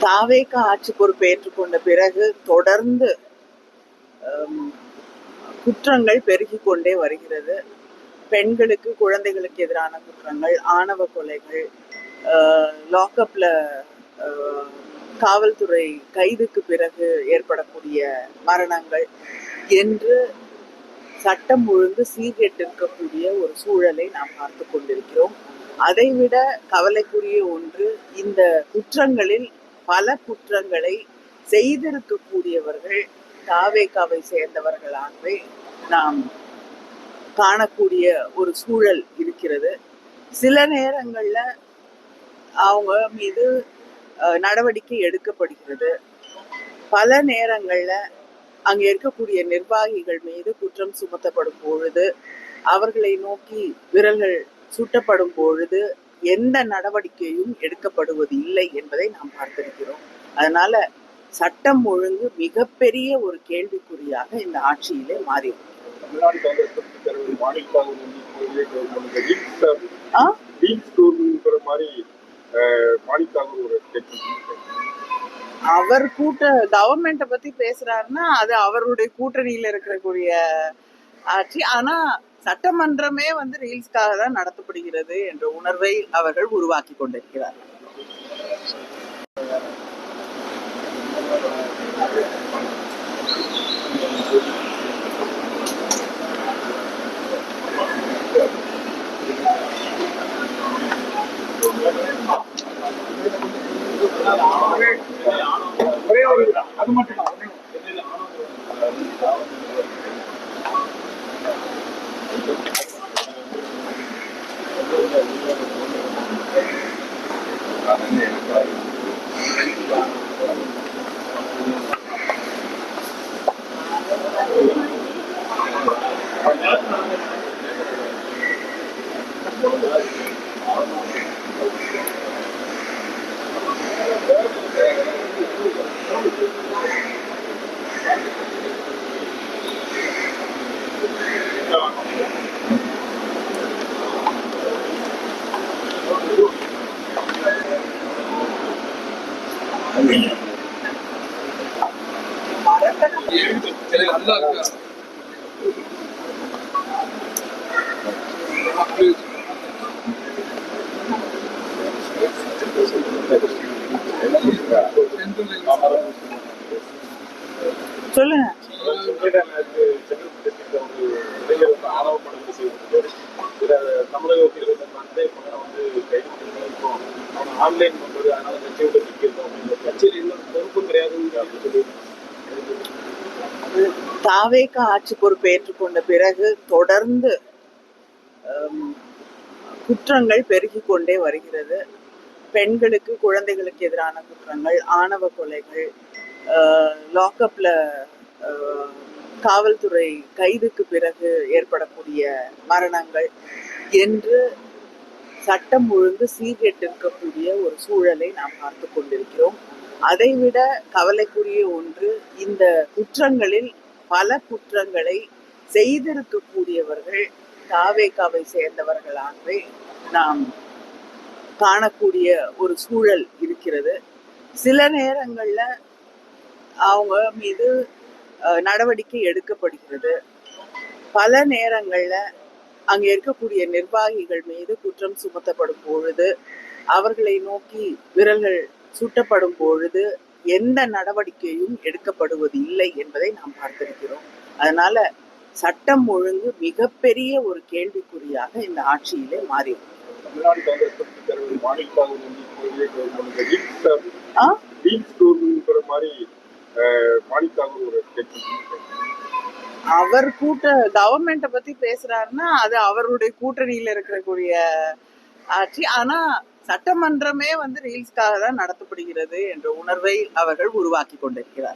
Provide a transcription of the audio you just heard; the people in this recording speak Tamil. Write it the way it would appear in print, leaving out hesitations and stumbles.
தாவேக ஆட்சி பொறுப்பேற்றுக் கொண்ட பிறகு தொடர்ந்து குற்றங்கள் பெருகிக் கொண்டே வருகிறது. பெண்களுக்கு, குழந்தைகளுக்கு எதிரான குற்றங்கள், ஆணவ கொலைகள், லாக்அப்ல காவல்துறை கைதுக்கு பிறகு ஏற்படக்கூடிய மரணங்கள் என்று சட்டம் ஒழுங்கு சீர்கெட்டிருக்கக்கூடிய ஒரு சூழலை நாம் பார்த்து கொண்டிருக்கிறோம். அதைவிட கவலைக்குரிய ஒன்று, இந்த குற்றங்களில் பல குற்றங்களை செய்திருக்கக்கூடியவர்கள் தாவேகாவை சேர்ந்தவர்களாகவே நாம் காணக்கூடிய ஒரு சூழல் இருக்கிறது. சில நேரங்கள்ல அவங்க மீது நடவடிக்கை எடுக்கப்படுகிறது. பல நேரங்கள்ல அங்க இருக்கக்கூடிய நிர்வாகிகள் மீது குற்றம் சுமத்தப்படும் பொழுது, அவர்களை நோக்கி விரல்கள் சுட்டப்படும் பொழுது எந்த நடவடிக்கையும் எடுக்கப்படுவது இல்லை என்பதை நாம் பார்த்திருக்கிறோம். அதனால சட்டம் ஒழுங்கு மிகப்பெரிய ஒரு கேள்விக்குறியாக இந்த ஆட்சியிலே மாறி அவர் கவர்மெண்ட்டை பத்தி பேசுறாருன்னா அது அவருடைய கூட்டணியில இருக்கக்கூடிய ஆட்சி. ஆனா சட்டமன்றமே ரீல்ஸ்க்காக தான் நடத்தப்படுகிறது என்ற உணர்வை அவர்கள் உருவாக்கி கொண்டிருக்கிறார்கள். அது மட்டும் சொல்லுங்க. தாவேக ஆட்சி பொறுப்பேற்றுக் கொண்ட பிறகு தொடர்ந்து குற்றங்கள் பெருகிக் கொண்டே வருகிறது. பெண்களுக்கு, குழந்தைகளுக்கு எதிரான குற்றங்கள், ஆணவ கொலைகள், லாக்அப்ல காவல்துறை கைதுக்கு பிறகு ஏற்படக்கூடிய மரணங்கள் என்று சட்டம் ஒழுங்கு சீர்கெட்டிருக்கக்கூடிய ஒரு சூழலை நாம் பார்த்து கொண்டிருக்கிறோம். அதைவிட கவலைக்குரிய ஒன்று, இந்த குற்றங்களில் பல குற்றங்களை செய்திருக்கக்கூடியவர்கள் தாவேகாவை சேர்ந்தவர்களாகவே நாம் காணக்கூடிய ஒரு சூழல் இருக்கிறது. சில நேரங்கள்ல அவங்க மீது நடவடிக்கை எடுக்கப்படுகிறது. பல நேரங்கள்ல அங்க இருக்கக்கூடிய நிர்வாகிகள் மீது குற்றம் சுமத்தப்படும் பொழுது, அவர்களை நோக்கி விரல்கள் சுட்டப்படும் பொழுது எந்த நடவடிக்கையும் எடுக்கப்படுவது இல்லை என்பதை நாம் பார்த்திருக்கிறோம். அதனால சட்டம் ஒழுங்கு மிகப்பெரிய ஒரு கேள்விக்குறியாக இந்த ஆட்சியிலே மாறி அவர் கவர்மெண்ட்டை பத்தி பேசுறாருன்னா அது அவருடைய கூட்டணியில இருக்கக்கூடிய ஆட்சி. ஆனா சட்டமன்றமே ரீல்ஸ்க்காக தான் நடத்தப்படுகிறது என்ற உணர்வை அவர்கள் உருவாக்கி கொண்டிருக்கிறார்.